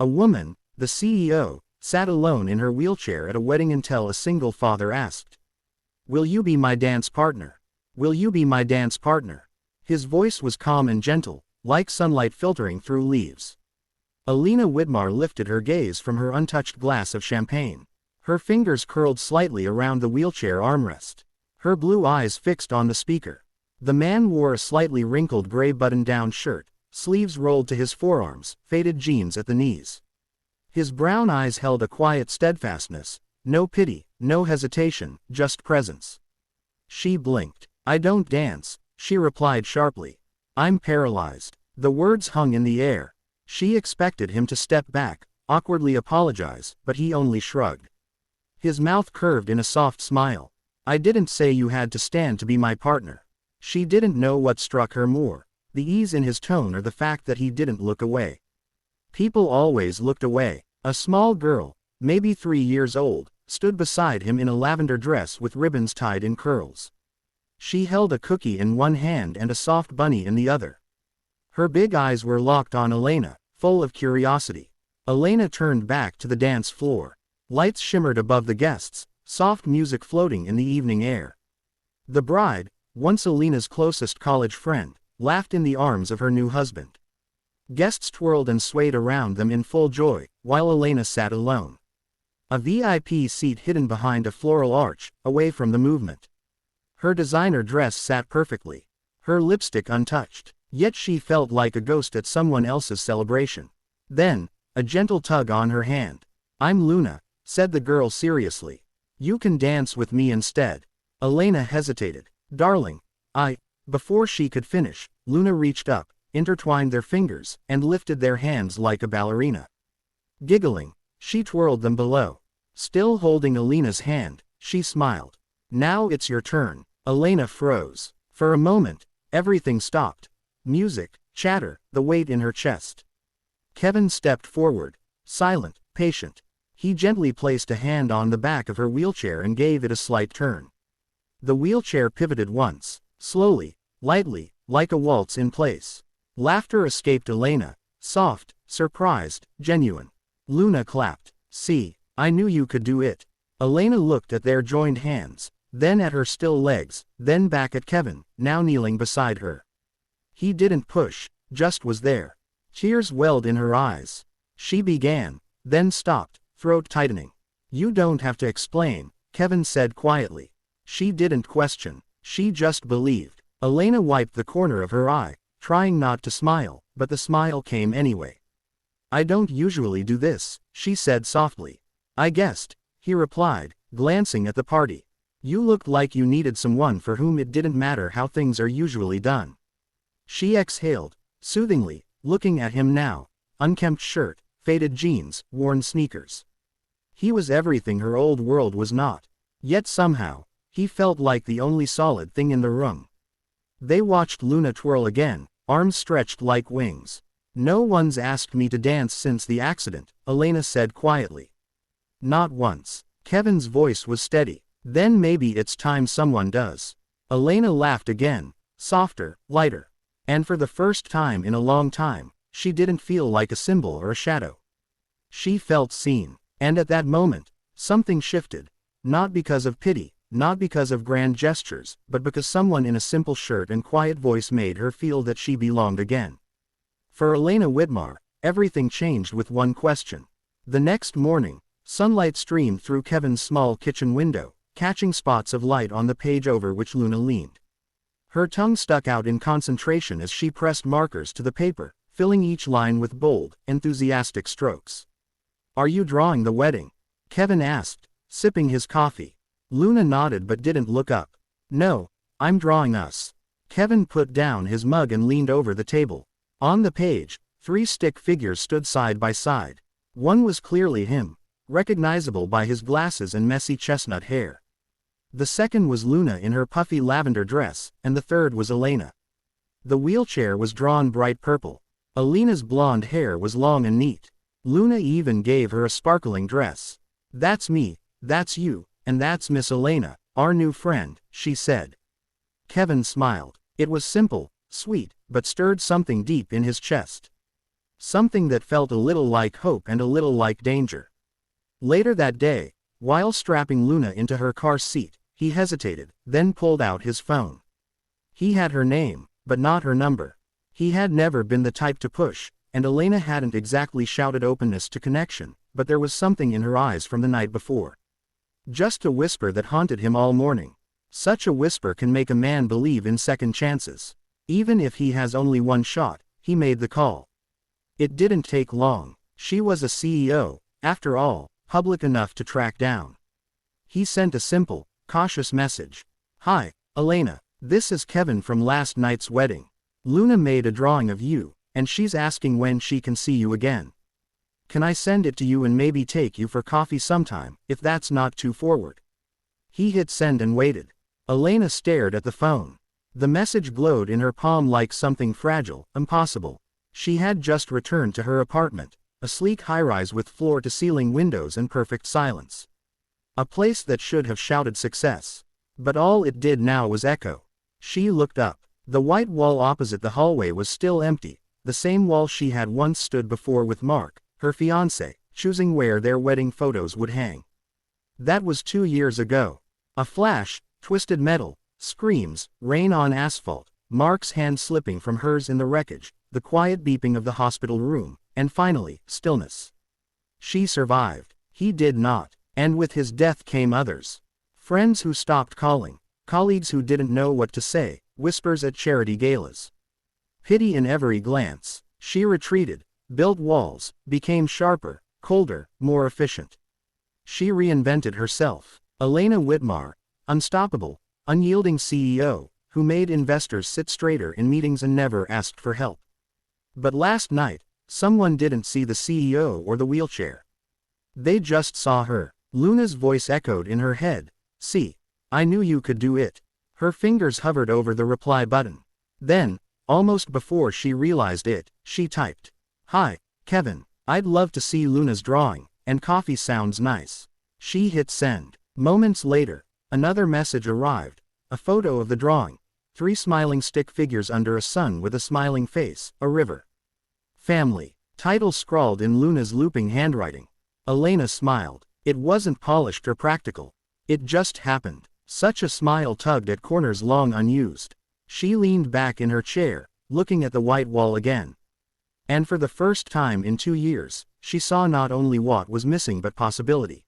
A woman, the CEO, sat alone in her wheelchair at a wedding until a single father asked, "Will you be my dance partner? Will you be my dance partner?" His voice was calm and gentle, like sunlight filtering through leaves. Alina Whitmar lifted her gaze from her untouched glass of champagne. Her fingers curled slightly around the wheelchair armrest. Her blue eyes fixed on the speaker. The man wore a slightly wrinkled gray button-down shirt, sleeves rolled to his forearms, faded jeans at the knees. His brown eyes held a quiet steadfastness, no pity, no hesitation, just presence. She blinked. "I don't dance," she replied sharply. "I'm paralyzed." The words hung in the air. She expected him to step back, awkwardly apologize, but he only shrugged. His mouth curved in a soft smile. "I didn't say you had to stand to be my partner." She didn't know what struck her more, the ease in his tone or the fact that he didn't look away. People always looked away. A small girl, maybe 3 years old, stood beside him in a lavender dress with ribbons tied in curls. She held a cookie in one hand and a soft bunny in the other. Her big eyes were locked on Elena, full of curiosity. Elena turned back to the dance floor. Lights shimmered above the guests, soft music floating in the evening air. The bride, once Elena's closest college friend, laughed in the arms of her new husband. Guests twirled and swayed around them in full joy, while Elena sat alone. A VIP seat hidden behind a floral arch, away from the movement. Her designer dress sat perfectly, her lipstick untouched, yet she felt like a ghost at someone else's celebration. Then, a gentle tug on her hand. "I'm Luna," said the girl seriously. "You can dance with me instead." Elena hesitated. "Darling, Before she could finish, Luna reached up, intertwined their fingers, and lifted their hands like a ballerina. Giggling, she twirled them below. Still holding Elena's hand, she smiled. "Now it's your turn." Elena froze. For a moment, everything stopped. Music, chatter, the weight in her chest. Kevin stepped forward, silent, patient. He gently placed a hand on the back of her wheelchair and gave it a slight turn. The wheelchair pivoted once, slowly, lightly, like a waltz in place. Laughter escaped Elena, soft, surprised, genuine. Luna clapped. "See, I knew you could do it." Elena looked at their joined hands, then at her still legs, then back at Kevin, now kneeling beside her. He didn't push, just was there. Tears welled in her eyes. She began, then stopped, throat tightening. "You don't have to explain," Kevin said quietly. She didn't question, she just believed. Elena wiped the corner of her eye, trying not to smile, but the smile came anyway. "I don't usually do this," she said softly. "I guessed," he replied, glancing at the party. "You looked like you needed someone for whom it didn't matter how things are usually done." She exhaled, soothingly, looking at him now. Unkempt shirt, faded jeans, worn sneakers. He was everything her old world was not. Yet somehow, he felt like the only solid thing in the room. They watched Luna twirl again, arms stretched like wings. "No one's asked me to dance since the accident," Elena said quietly. "Not once." Kevin's voice was steady. "Then maybe it's time someone does." Elena laughed again, softer, lighter. And for the first time in a long time, she didn't feel like a symbol or a shadow. She felt seen. And at that moment, something shifted. Not because of pity, not because of grand gestures, but because someone in a simple shirt and quiet voice made her feel that she belonged again. For Elena Whitmar, everything changed with one question. The next morning, sunlight streamed through Kevin's small kitchen window, catching spots of light on the page over which Luna leaned. Her tongue stuck out in concentration as she pressed markers to the paper, filling each line with bold, enthusiastic strokes. "Are you drawing the wedding?" Kevin asked, sipping his coffee. Luna nodded but didn't look up. "No, I'm drawing us." Kevin put down his mug and leaned over the table. On the page, 3 stick figures stood side by side. One was clearly him, recognizable by his glasses and messy chestnut hair. The second was Luna in her puffy lavender dress, and the third was Elena. The wheelchair was drawn bright purple. Elena's blonde hair was long and neat. Luna even gave her a sparkling dress. "That's me, that's you, and that's Miss Elena, our new friend," she said. Kevin smiled. It was simple, sweet, but stirred something deep in his chest. Something that felt a little like hope and a little like danger. Later that day, while strapping Luna into her car seat, he hesitated, then pulled out his phone. He had her name, but not her number. He had never been the type to push, and Elena hadn't exactly shouted openness to connection, but there was something in her eyes from the night before. Just a whisper that haunted him all morning. Such a whisper can make a man believe in second chances. Even if he has only one shot, he made the call. It didn't take long. She was a CEO, after all, public enough to track down. He sent a simple, cautious message. "Hi, Elena, this is Kevin from last night's wedding. Luna made a drawing of you, and she's asking when she can see you again. Can I send it to you and maybe take you for coffee sometime, if that's not too forward?" He hit send and waited. Elena stared at the phone. The message glowed in her palm like something fragile, impossible. She had just returned to her apartment, a sleek high-rise with floor-to-ceiling windows and perfect silence. A place that should have shouted success. But all it did now was echo. She looked up. The white wall opposite the hallway was still empty, the same wall she had once stood before with Mark, her fiancé, choosing where their wedding photos would hang. That was 2 years ago. A flash, twisted metal, screams, rain on asphalt, Mark's hand slipping from hers in the wreckage, the quiet beeping of the hospital room, and finally, stillness. She survived. He did not. And with his death came others. Friends who stopped calling, colleagues who didn't know what to say, whispers at charity galas. Pity in every glance. She retreated, built walls, became sharper, colder, more efficient. She reinvented herself. Elena Whitmar, unstoppable, unyielding CEO, who made investors sit straighter in meetings and never asked for help. But last night, someone didn't see the CEO or the wheelchair. They just saw her. Luna's voice echoed in her head. "See, I knew you could do it." Her fingers hovered over the reply button. Then, almost before she realized it, she typed, "Hi, Kevin, I'd love to see Luna's drawing, and coffee sounds nice." She hit send. Moments later, another message arrived, a photo of the drawing. 3 smiling stick figures under a sun with a smiling face, a river. Family. Title scrawled in Luna's looping handwriting. Elena smiled. It wasn't polished or practical. It just happened. Such a smile tugged at corners long unused. She leaned back in her chair, looking at the white wall again. And for the first time in 2 years, she saw not only what was missing but possibility.